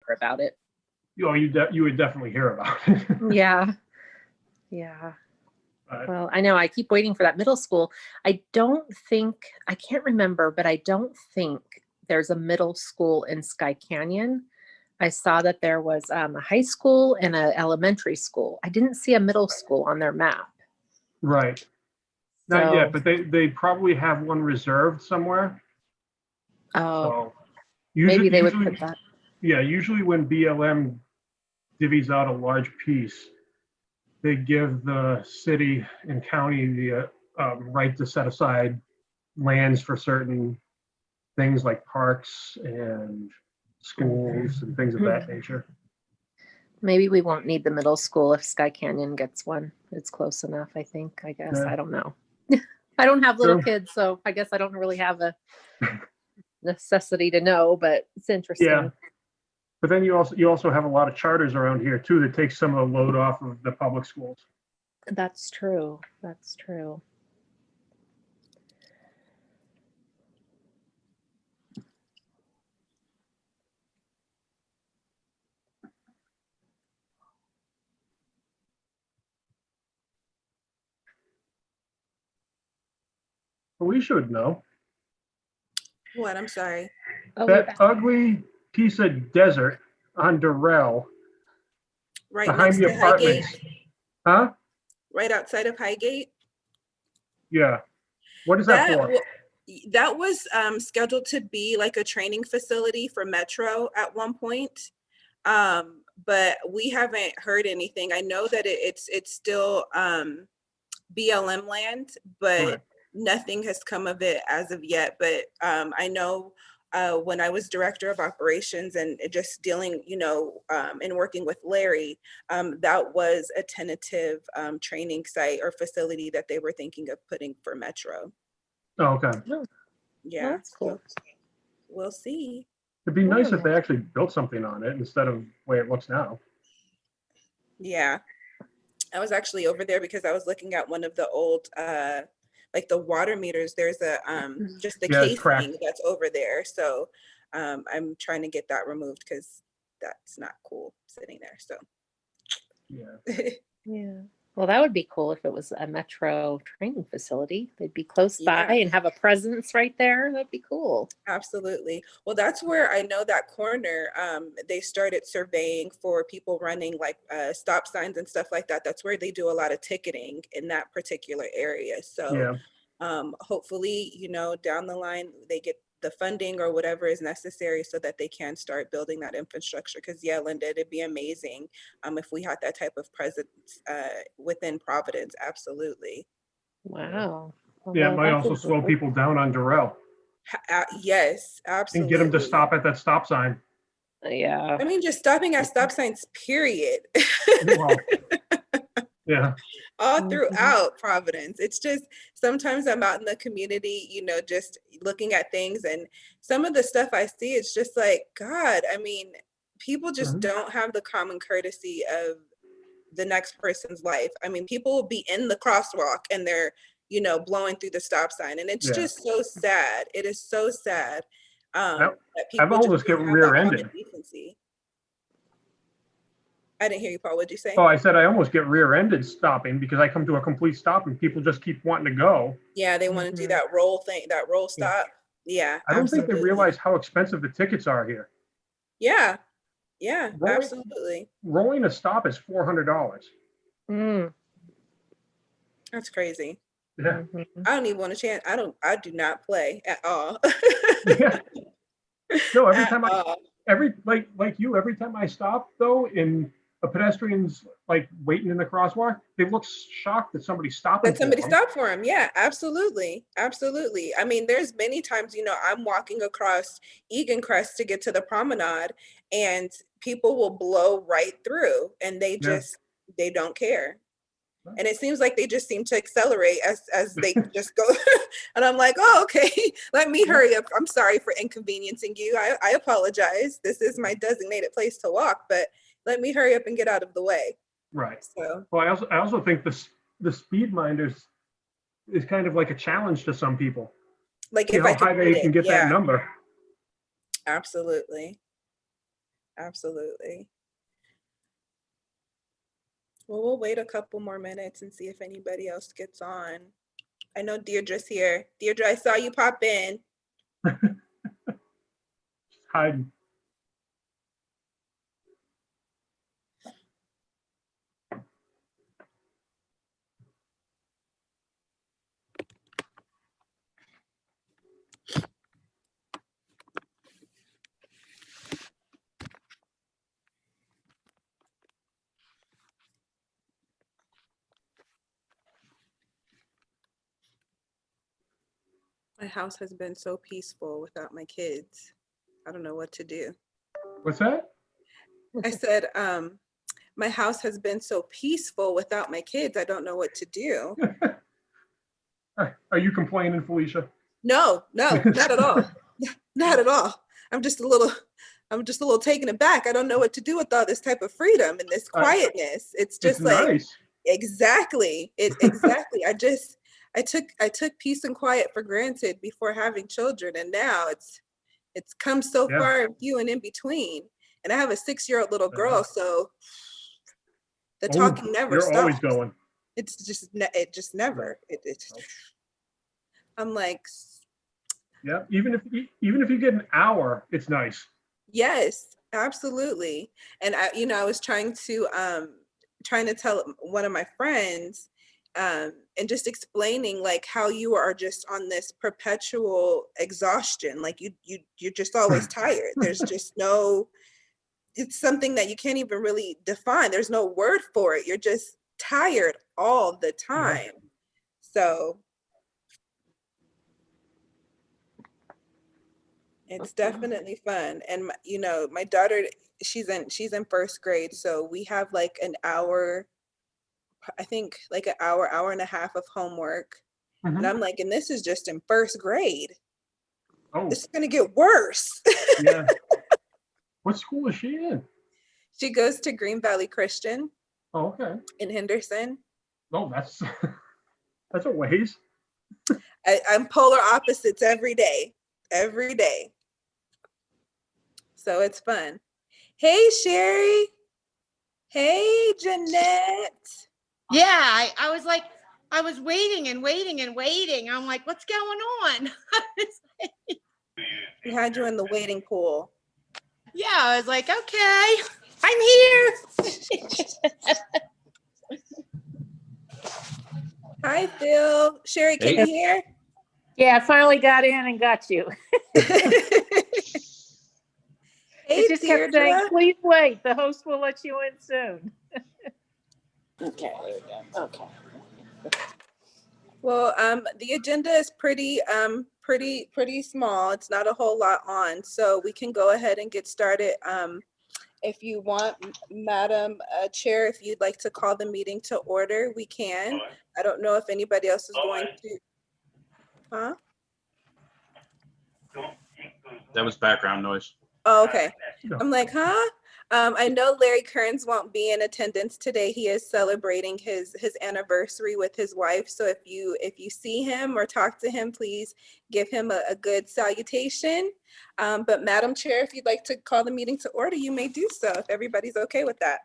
hear about it. You would definitely hear about it. Yeah. Well, I know I keep waiting for that middle school. I can't remember, but I don't think there's a middle school in Sky Canyon. I saw that there was a high school and an elementary school. I didn't see a middle school on their map. Right. Not yet, but they probably have one reserved somewhere. Oh, So maybe they would put that. Yeah, usually when BLM divvies out a large piece, they give the city and county the right to set aside lands for certain things like parks and schools and things of that nature. Maybe we won't need the middle school if Sky Canyon gets one. It's close enough, I think. I guess. Yeah. I don't know. I don't have little kids, so I guess I don't really have a necessity to know, but it's interesting. Yeah. But then you also have a lot of charters around here too that take some of the load off of the public schools. That's true. That's true. But we should know. What? I'm sorry. That ugly piece of desert on Durrell, Right behind next the to Highgate. apartments. Huh? Right outside of Highgate. Yeah. What is that for? That was scheduled to be like a training facility for Metro at one point. But we haven't heard anything. I know that it's still BLM land, but Right. nothing has come of it as of yet. But I know when I was director of operations and just dealing, and working with Larry, that was a tentative training site or facility that they were thinking of putting for Metro. Oh, okay. Yeah, that's cool. So we'll see. It'd be nice if they actually built something on it instead of the way it looks now. Yeah. I was actually over there because I was looking at one of the old, like the water meters. There's a just the casing that's over there. So I'm trying to get that removed because that's not cool sitting there. So yeah. Yeah. Well, that would be cool if it was a Metro training facility. They'd be close by and have a presence right there. That'd be cool. Absolutely. Well, that's where I know that corner, they started surveying for people running like stop signs and stuff like that. That's where they do a lot of ticketing in that particular area. So hopefully, down the line, they get the funding or whatever is necessary so that they can start building that infrastructure. Because Linda, it'd be amazing if we had that type of presence within Providence. Absolutely. Wow. Yeah, it might also slow people down on Durrell. Yes, absolutely. And get them to stop at that stop sign. Yeah. I mean, just stopping at stop signs, period. Well, yeah. All throughout Providence. It's just sometimes I'm out in the community, just looking at things, and some of the stuff I see, it's just like, God, I mean, people just don't have the common courtesy of the next person's life. I mean, people will be in the crosswalk and they're, blowing through the stop sign. And it's just so sad. It is so sad. That people I've almost get rear-ended. I didn't hear you, Paul. What'd you say? Oh, I said I almost get rear-ended stopping because I come to a complete stop and people just keep wanting to go. Yeah, they want to do that roll thing, that roll stop. Yeah. I don't think they realize how expensive the tickets are here. Yeah. Yeah, absolutely. Rolling a stop is $400. That's crazy. Yeah. I don't even want a chance. I do not play at all. Yeah. No, every time every time I stop though, in a pedestrian's like waiting in the crosswalk, they look shocked that somebody's stopping. That somebody stopped for him. Yeah, absolutely. Absolutely. I mean, there's many times, I'm walking across Egan Crest to get to the promenade and people will blow right through and they don't care. And it seems like they just seem to accelerate as they just go. And I'm like, oh, okay, let me hurry up. I'm sorry for inconveniencing you. I apologize. This is my designated place to walk, but let me hurry up and get out of the way. Right. So, well, I also think the speed minders is kind of like a challenge to some people. Like how high they can get that number. Absolutely. Absolutely. Well, we'll wait a couple more minutes and see if anybody else gets on. I know Deirdre's here. Deirdre, I saw you pop in. Hiding. My house has been so peaceful without my kids. I don't know what to do. What's that? I said, my house has been so peaceful without my kids. I don't know what to do. Are you complaining, Felicia? No, not at all. Not at all. I'm just a little taken aback. I don't know what to do with all this type of freedom and this quietness. It's just like, nice. Exactly. Exactly. I took peace and quiet for granted before having children, and now it's come so far and few and in between. And I have a 6-year-old little girl, so the talking never You're stops. always going. It just never. I'm like, Yeah. Even if you get an hour, it's nice. yes, absolutely. And I was trying to tell one of my friends, and just explaining like how you are just on this perpetual exhaustion. Like you're just always tired. There's just no, it's something that you can't even really define. There's no word for it. You're just tired all the time. So it's definitely fun. And my daughter, she's in first grade, so we have like an hour, I think like an hour and a half of homework. Mhm. And I'm like, and this is just in first grade. Oh, This is gonna get worse. yeah. What school is she in? She goes to Green Valley Christian Oh, okay. in Henderson. Oh, that's a ways. I'm polar opposites every day. So it's fun. Hey, Sherry. Hey, Jeanette. Yeah, I was like, I was waiting and waiting and waiting. I'm like, what's going on? We had you in the waiting pool. Yeah, I was like, okay, I'm here. Hi, Phil. Sherry, can you hear? Yeah, I finally got in and got you. Hey, It just kept saying, Deirdre. please wait, the host will let you in soon. Okay, there we go. Okay. Well, the agenda is pretty small. It's not a whole lot on, so we can go ahead and get started. If you want, Madam Chair, if you'd like to call the meeting to order, we can. I don't know if anybody else is going to. Huh? That was background noise. Oh, okay. I'm like, huh? I know Larry Kearns won't be in attendance today. He is celebrating his anniversary with his wife. So if you see him or talk to him, please give him a good salutation. But Madam Chair, if you'd like to call the meeting to order, you may do so if everybody's okay with that.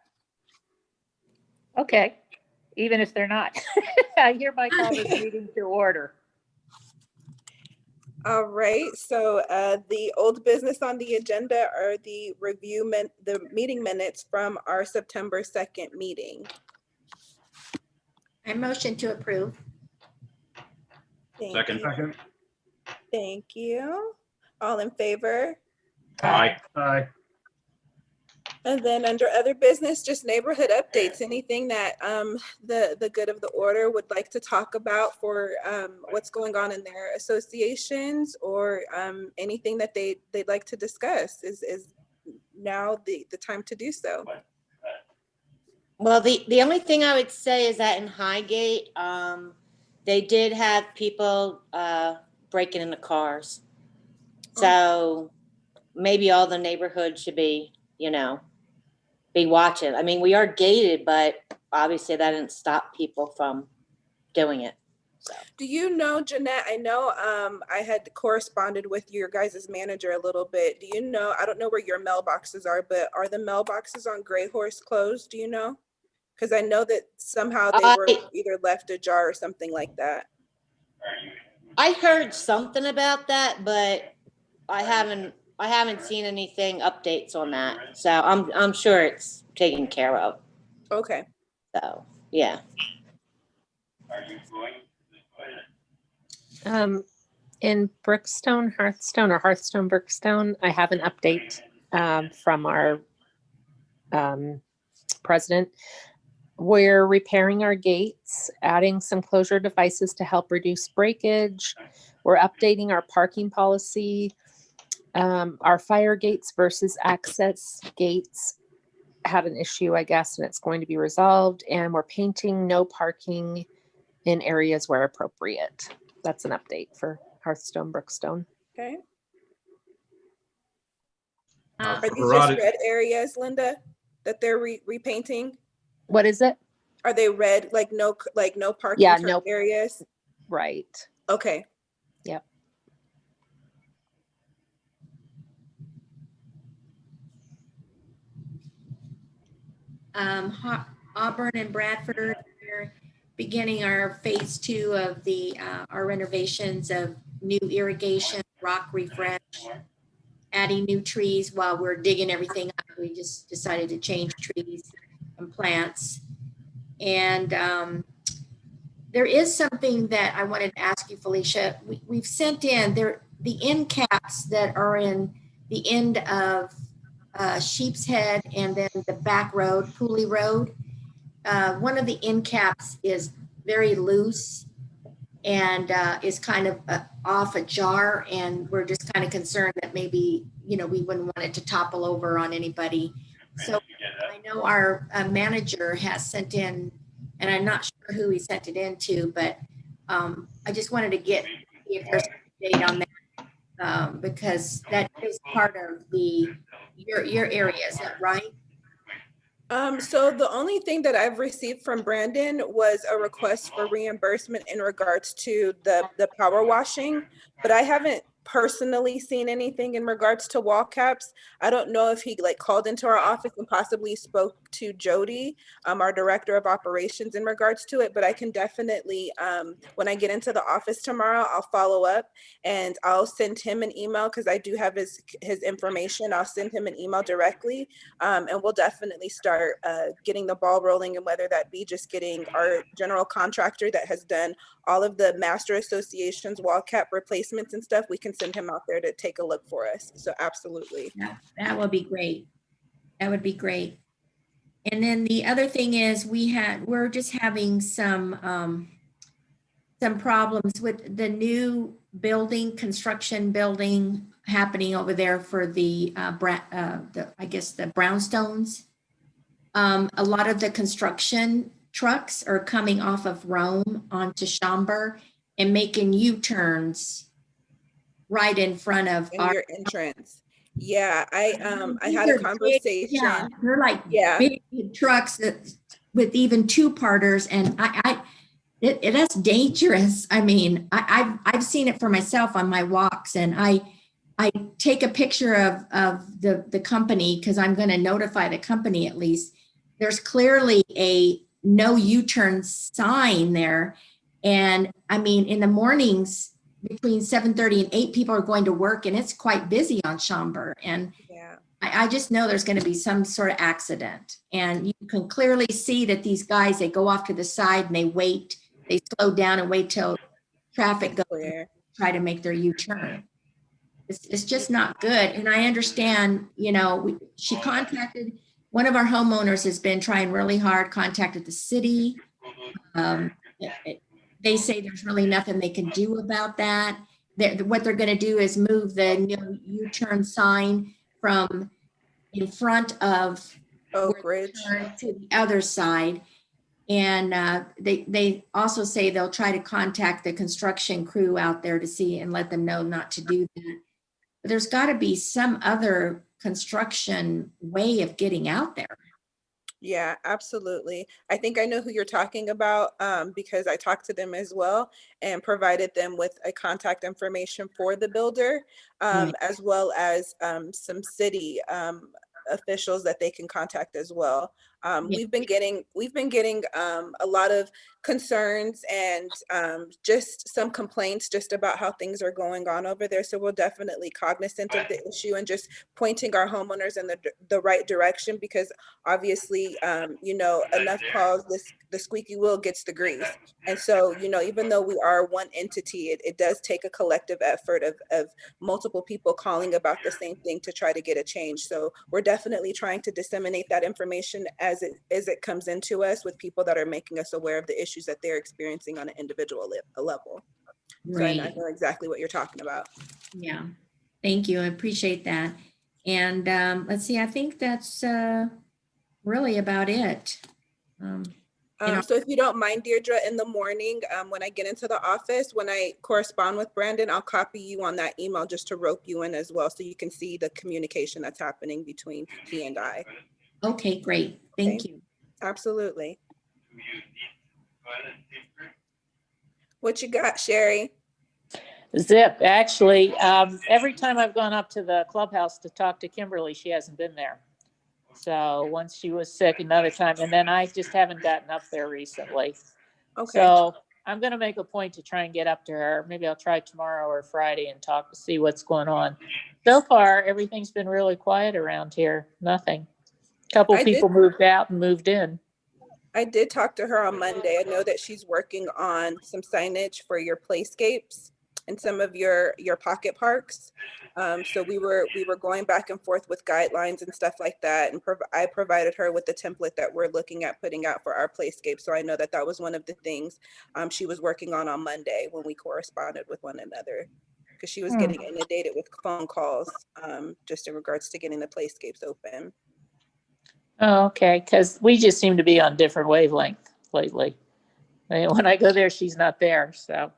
Okay, even if they're not. I hereby call this meeting to order. All right, so the old business on the agenda are the the meeting minutes from our September 2nd meeting. I motion to approve. Thank you. Second. Thank you. All in favor? Aye. Aye. And then under other business, just neighborhood updates, anything that the good of the order would like to talk about for what's going on in their associations, or anything that they'd like to discuss is now the time to do so. Well, the only thing I would say is that in Highgate, they did have people breaking into cars. So maybe all the neighborhood should be, be watching. I mean, we are gated, but obviously that didn't stop people from doing it. So Do you know, Jeanette, I know I had corresponded with your guys' manager a little bit. Do you know, I don't know where your mailboxes are, but are the mailboxes on Gray Horse closed? Do you know? Because I know that somehow they were either left ajar or something like that. I heard something about that, but I haven't seen anything updates on that. So I'm sure it's taken care of. Okay. So yeah. In Brookstone, Hearthstone, or Hearthstone, Brookstone, I have an update from our president. We're repairing our gates, adding some closure devices to help reduce breakage. We're updating our parking policy. Our fire gates versus access gates had an issue, I guess, and it's going to be resolved. And we're painting no parking in areas where appropriate. That's an update for Hearthstone, Brookstone. Okay. For Are these just Harada, red areas, Linda, that they're repainting? What is it? Are they red, like no parking Yeah, type no. areas? Right. Okay. Yep. Auburn and Bradford, we're beginning our phase 2 of our renovations of new irrigation, rock refresh, adding new trees while we're digging everything up. We just decided to change trees and plants. And there is something that I wanted to ask you, Felicia. We've sent in the end caps that are in the end of Sheep's Head and then the back road, Pooley Road. One of the end caps is very loose and is kind of off ajar, and we're just kind of concerned that maybe, we wouldn't want it to topple over on anybody. So I know our manager has sent in, and I'm not sure who he sent it in to, but I just wanted to see if there's an update on that, because that is part of your area, is that right? So the only thing that I've received from Brandon was a request for reimbursement in regards to the power washing, but I haven't personally seen anything in regards to wall caps. I don't know if he called into our office and possibly spoke to Jody, our director of operations, in regards to it, but I can definitely, when I get into the office tomorrow, I'll follow up and I'll send him an email because I do have his information. I'll send him an email directly, and we'll definitely start getting the ball rolling, and whether that be just getting our general contractor that has done all of the master associations wall cap replacements and stuff, we can send him out there to take a look for us. So absolutely. Yeah, that would be great. That would be great. And then the other thing is we're just having some problems with the new construction building happening over there for the I guess the brownstones. A lot of the construction trucks are coming off of Rome onto Schaumburg and making U-turns right in front of your entrance. Yeah, I had a conversation. Yeah, they're like Yeah. big trucks with even two-parters, and that's dangerous. I mean, I've seen it for myself on my walks, and I take a picture of the company because I'm going to notify the company at least. There's clearly a no U-turn sign there, and I mean, in the mornings between 7:30 and 8, people are going to work, and it's quite busy on Schaumburg. And yeah. I just know there's going to be some sort of accident. And you can clearly see that these guys, they go off to the side and they slow down and wait till traffic goes and try to make their U-turn. It's just not good. And I understand, she contacted, one of our homeowners has been trying really hard, contacted the city. They say there's really nothing they can do about that. What they're going to do is move the new U-turn sign from in front of Oak Ridge to the other side. And they also say they'll try to contact the construction crew out there to see and let them know not to do that. But there's got to be some other construction way of getting out there. Yeah, absolutely. I think I know who you're talking about, because I talked to them as well and provided them with a contact information for the builder, as well as some city officials that they can contact as well. Yeah. We've been getting a lot of concerns and just some complaints just about how things are going on over there. So we're definitely cognizant of the issue and just pointing our homeowners in the right direction, because obviously, enough calls, the squeaky wheel gets the grease. And so, even though we are one entity, it does take a collective effort of multiple people calling about the same thing to try to get a change. So we're definitely trying to disseminate that information as it comes into us, with people that are making us aware of the issues that they're experiencing on an individual level. So I Right. know exactly what you're talking about. Yeah. Thank you. I appreciate that. And let's see, I think that's really about it. So if you don't mind, Deirdre, in the morning, when I get into the office, when I correspond with Brandon, I'll copy you on that email just to rope you in as well, so you can see the communication that's happening between he and I. Okay, great. Thank you. Absolutely. What you got, Sherry? Zip, actually, every time I've gone up to the clubhouse to talk to Kimberly, she hasn't been there. So once she was sick, another time, and then I just haven't gotten up there recently. Okay. So I'm going to make a point to try and get up to her. Maybe I'll try tomorrow or Friday and talk to see what's going on. So far, everything's been really quiet around here. Nothing. A couple people moved out and moved in. I did talk to her on Monday. I know that she's working on some signage for your playscapes and some of your pocket parks. So we were going back and forth with guidelines and stuff like that. And I provided her with the template that we're looking at putting out for our playscape. So I know that that was one of the things she was working on Monday when we corresponded with one another, because she was getting inundated with phone calls just in regards to getting the playscapes open. Oh, okay, because we just seem to be on different wavelength lately. When I go there, she's not there. So,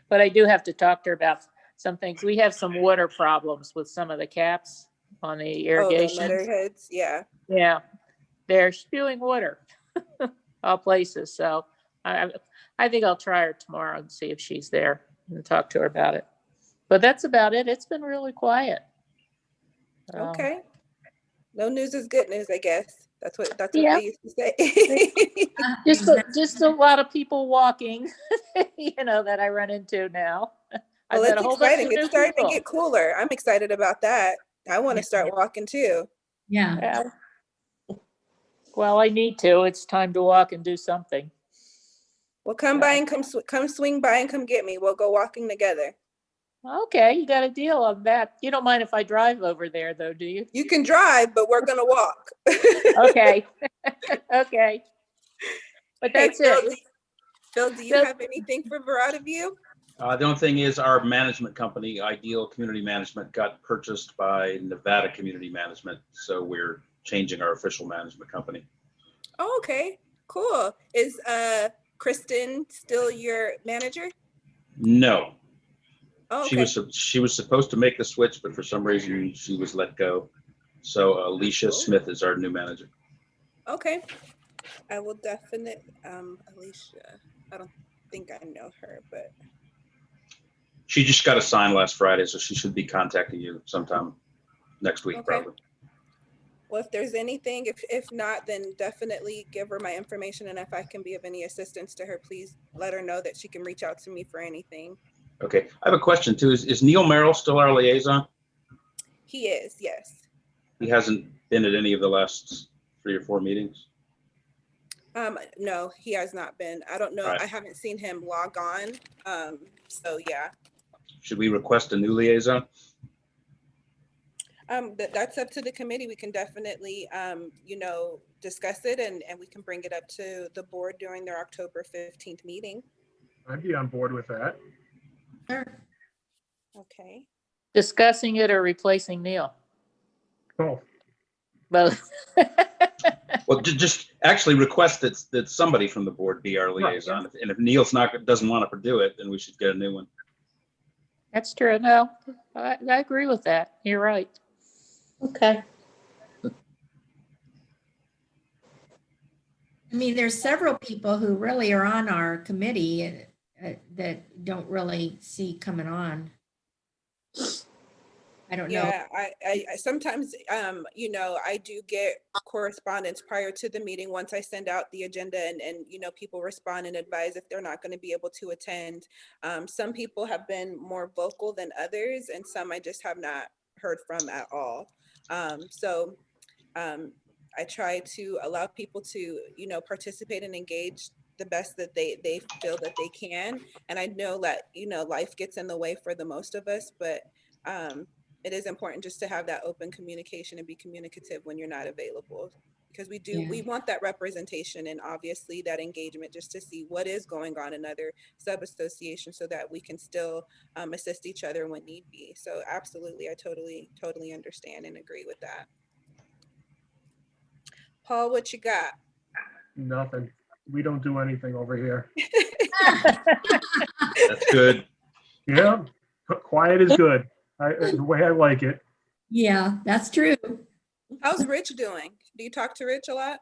but I do have to talk to her about some things. We have some water problems with some of the caps on the irrigation. Oh, the letterheads, yeah. Yeah, they're spewing water all places. So I think I'll try her tomorrow and see if she's there and talk to her about it. But that's about it. It's been really quiet. Okay. No news is good news, I guess. That's what Yeah. they used to say. Just a lot of people walking, that I run into now. Well, it's exciting. It's starting to get cooler. I'm excited about that. I want to start walking too. Yeah. Well, I need to. It's time to walk and do something. Well, come by and come swing by and come get me. We'll go walking together. Okay, you got a deal on that. You don't mind if I drive over there, though, do you? You can drive, but we're gonna walk. Okay. Okay. But that's it. Phil, do you have anything for Verada View? The only thing is our management company, Ideal Community Management, got purchased by Nevada Community Management. So we're changing our official management company. Oh, okay, cool. Is Kristen still your manager? No. Oh, okay. She was supposed to make the switch, but for some reason she was let go. So Alicia Smith is our new manager. Okay. I will definitely, Alicia, I don't think I know her, but. She just got assigned last Friday, so she should be contacting you sometime next week, probably. Well, if there's anything, if not, then definitely give her my information. And if I can be of any assistance to her, please let her know that she can reach out to me for anything. Okay. I have a question too. Is Neil Merrill still our liaison? He is, yes. He hasn't been at any of the last 3 or 4 meetings? No, he has not been. I don't know. Right. I haven't seen him log on. So yeah. Should we request a new liaison? That's up to the committee. We can definitely, discuss it and we can bring it up to the board during their October 15th meeting. I'd be on board with that. Sure. Okay. Discussing it or replacing Neil? Both. Both. Well, just actually request that somebody from the board be our liaison. Right. And if Neil's doesn't want to do it, then we should get a new one. That's true. No, I agree with that. You're right. Okay. I mean, there's several people who really are on our committee that don't really see coming on. I don't know. Yeah, I sometimes, you know, I do get correspondence prior to the meeting once I send out the agenda and, you know, people respond and advise if they're not going to be able to attend. Some people have been more vocal than others, and some I just have not heard from at all. So I try to allow people to, you know, participate and engage the best that they feel that they can. And I know that, you know, life gets in the way for the most of us, but it is important just to have that open communication and be communicative when you're not available, because we want that representation and obviously that engagement just to see what is going on in other sub associations so that we can still assist each other when need be. So absolutely, I totally understand and agree with that. Paul, what you got? Nothing. We don't do anything over here. That's good. Yeah, quiet is good. The way I like it. Yeah, that's true. How's Rich doing? Do you talk to Rich a lot?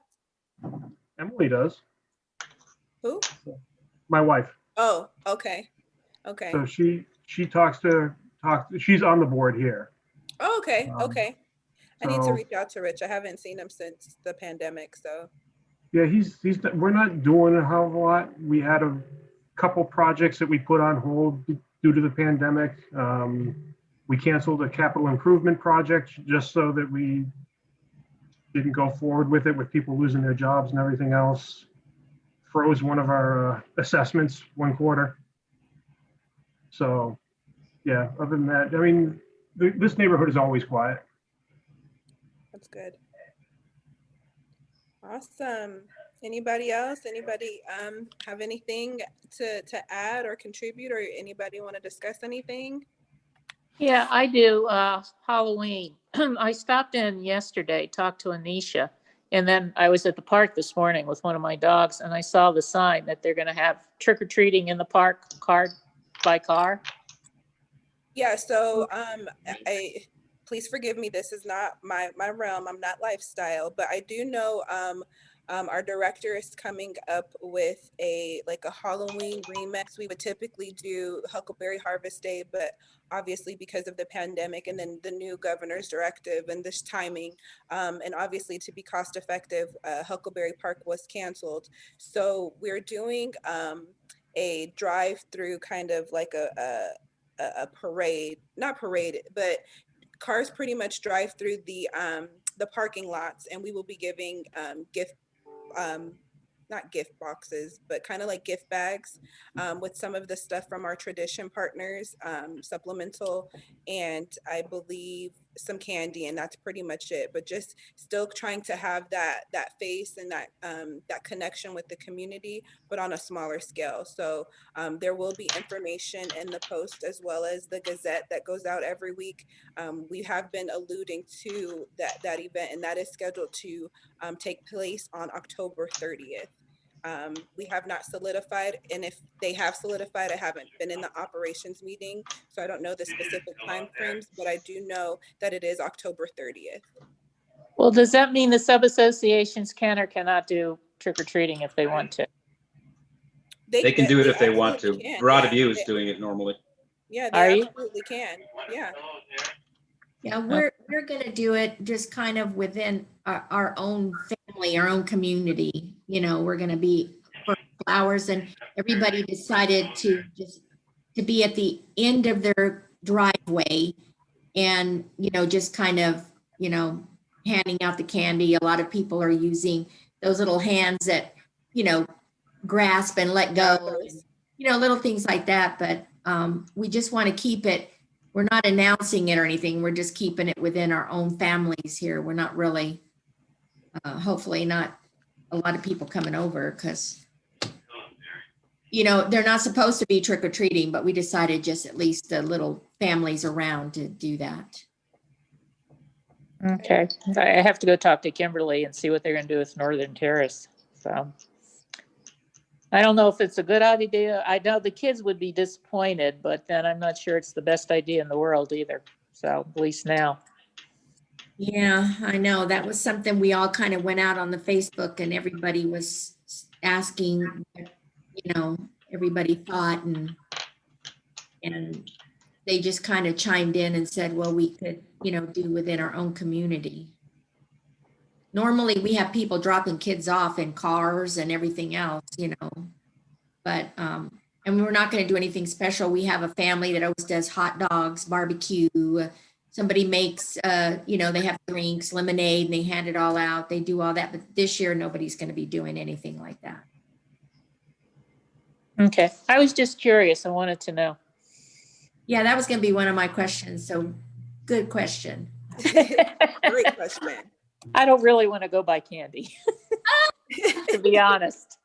Emily does. Who? My wife. Oh, okay. Okay. So she talks. She's on the board here. Oh, okay. Okay. I need to So reach out to Rich. I haven't seen him since the pandemic. So yeah, we're not doing a hell of a lot. We had a couple projects that we put on hold due to the pandemic. We canceled a capital improvement project just so that we didn't go forward with it, with people losing their jobs and everything else. Froze one of our assessments one quarter. So yeah, other than that, I mean, this neighborhood is always quiet. that's good. Awesome. Anybody else? Anybody have anything to add or contribute, or anybody want to discuss anything? Yeah, I do. Halloween. I stopped in yesterday, talked to Anisha, and then I was at the park this morning with one of my dogs, and I saw the sign that they're going to have trick or treating in the park, car by car. Yeah. So please forgive me. This is not my realm. I'm not lifestyle, but I do know our director is coming up with a Halloween remix. We would typically do Huckleberry Harvest Day, but obviously because of the pandemic and then the new governor's directive and this timing, and obviously to be cost effective, Huckleberry Park was canceled. So we're doing a drive-through kind of like a parade, not parade, but cars pretty much drive through the parking lots, and we will be giving gift not gift boxes, but kind of like gift bags with some of the stuff from our tradition partners, supplemental, and I believe some candy, and that's pretty much it. But just still trying to have that face and that connection with the community, but on a smaller scale. So there will be information in the post as well as the Gazette that goes out every week. We have been alluding to that event, and that is scheduled to take place on October 30th. We have not solidified, and if they have solidified, I haven't been in the operations meeting, so I don't know the specific time frames, but I do know that it is October 30th. Well, does that mean the sub associations can or cannot do trick or treating if they want to? They can do it if they want to. can, Broad yeah. View is doing it normally. Yeah, Are they you? absolutely can. Yeah. Yeah, we're gonna do it just kind of within our own family, our own community. You know, we're gonna be for flowers, and everybody decided to be at the end of their driveway, and just kind of handing out the candy. A lot of people are using those little hands that grasp and let go, little things like that. But we just want to keep it. We're not announcing it or anything. We're just keeping it within our own families here. We're not really, hopefully not a lot of people coming over because, they're not supposed to be trick or treating, but we decided just at least the little families around to do that. Okay, I have to go talk to Kimberly and see what they're going to do with Northern Terrace. So I don't know if it's a good idea. I know the kids would be disappointed, but then I'm not sure it's the best idea in the world either. So at least now. Yeah, I know. That was something we all kind of went out on the Facebook and everybody was asking, everybody thought, and they just kind of chimed in and said, well, we could, do within our own community. Normally, we have people dropping kids off in cars and everything else, but, and we're not going to do anything special. We have a family that always does hot dogs, barbecue. Somebody makes, they have drinks, lemonade, and they hand it all out. They do all that. But this year, nobody's going to be doing anything like that. Okay, I was just curious. I wanted to know. Yeah, that was going to be one of my questions. So good question. Great question. I don't really want to go buy candy, to be honest.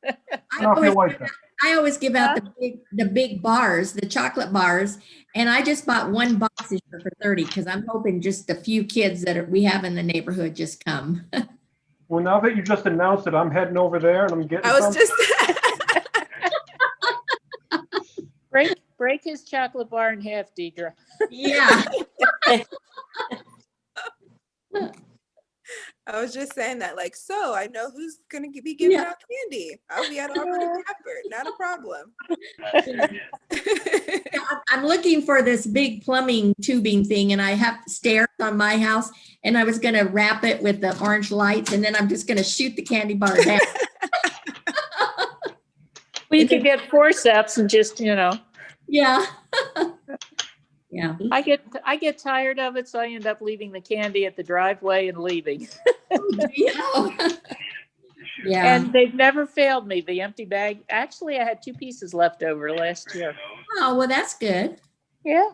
I always give out the big bars, the chocolate bars, and I just bought one box this year for 30 because I'm hoping just a few kids that we have in the neighborhood just come. Well, now that you just announced it, I'm heading over there and I'm getting I was some. just. Break his chocolate bar in half, Deidre. Yeah. I was just saying that, like, so I know who's going to be giving out candy. I'll be at Auburn and Bradford. Not a problem. I'm looking for this big plumbing tubing thing, and I have stairs on my house, and I was going to wrap it with the orange lights, and then I'm just going to shoot the candy bar down. We could get forceps and just, Yeah. Yeah. I get tired of it, so I end up leaving the candy at the driveway and leaving. Yeah. And they've never failed me. The empty bag. Actually, I had 2 pieces left over last year. Oh, well, that's good. Yeah,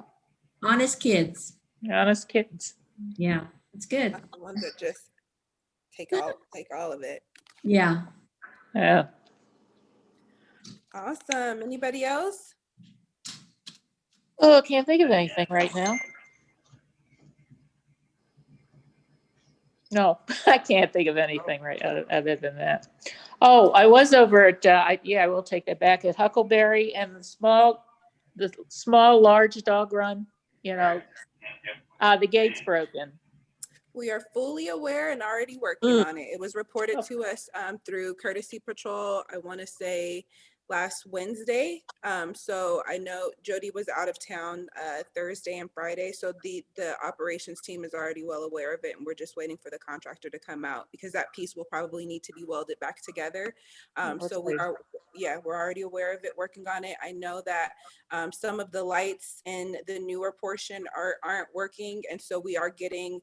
Honest kids. honest kids. Yeah, it's good. Not the ones that just take all of it. Yeah. Yeah. Awesome. Anybody else? Oh, I can't think of anything right now. No, I can't think of anything right other than that. Oh, I was over at, I will take that back, at Huckleberry and the small, large dog run, the gate's broken. We are fully aware and already working on it. It was reported to us through Courtesy Patrol, I want to say last Wednesday. So I know Jody was out of town Thursday and Friday. So the operations team is already well aware of it, and we're just waiting for the contractor to come out because that piece will probably need to be welded back together. So we're already aware of it, working on it. I know that some of the lights in the newer portion aren't working. And so we are getting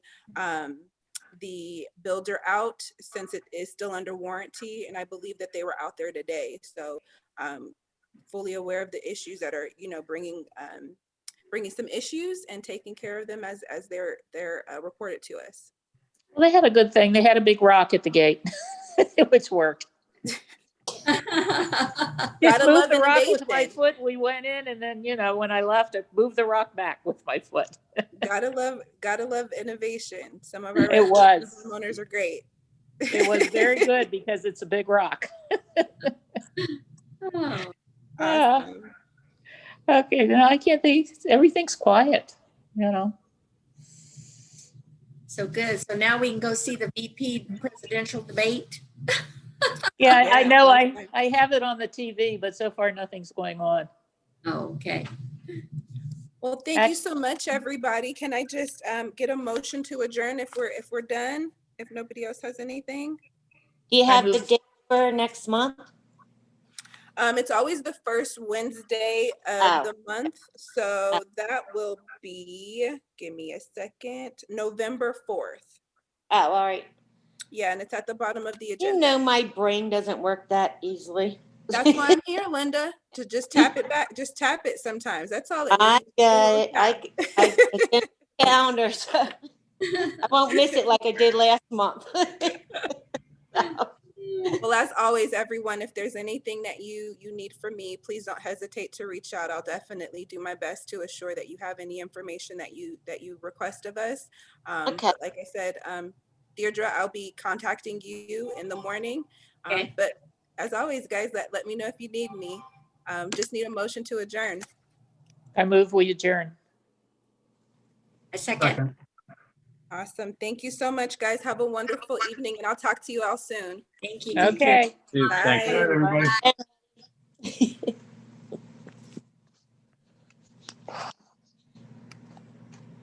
the builder out since it is still under warranty. And I believe that they were out there today. So fully aware of the issues that are, bringing some issues and taking care of them as they're reported to us. Well, they had a good thing. They had a big rock at the gate, which worked. Gotta love moved the rock with innovation. my foot. We went in, and then when I left, I moved the rock back with my foot. Gotta love innovation. Some of our homeowners are great. It was very good because it's a big rock. Awesome. Okay, now I can't think. Everything's quiet. So good. So now we can go see the VP presidential debate. Yeah, I know. I have it on the TV, but so far nothing's going on. Oh, okay. Well, thank you so much, everybody. Can I just get a motion to adjourn if we're done? If nobody else has anything. Do you have the date for next month? It's always the first Wednesday of the month. So that will be, give me a second, November 4th. Oh, all right. Yeah, and it's at the bottom of the agenda. My brain doesn't work that easily. That's why I'm here, Linda, to just tap it back. Just tap it sometimes. That's all it needs. I get it. I get the calendar, so I won't miss it like I did last month. Well, as always, everyone, if there's anything that you need from me, please don't hesitate to reach out. I'll definitely do my best to assure that you have any information that you request of us. Okay. But like I said, Deirdre, I'll be contacting you in the morning. Okay. But as always, guys, let me know if you need me. Just need a motion to adjourn. I move we adjourn. A second. Awesome. Thank you so much, guys. Have a wonderful evening, and I'll talk to you all soon. Thank you. Okay. Thank Bye. you. All right, everybody.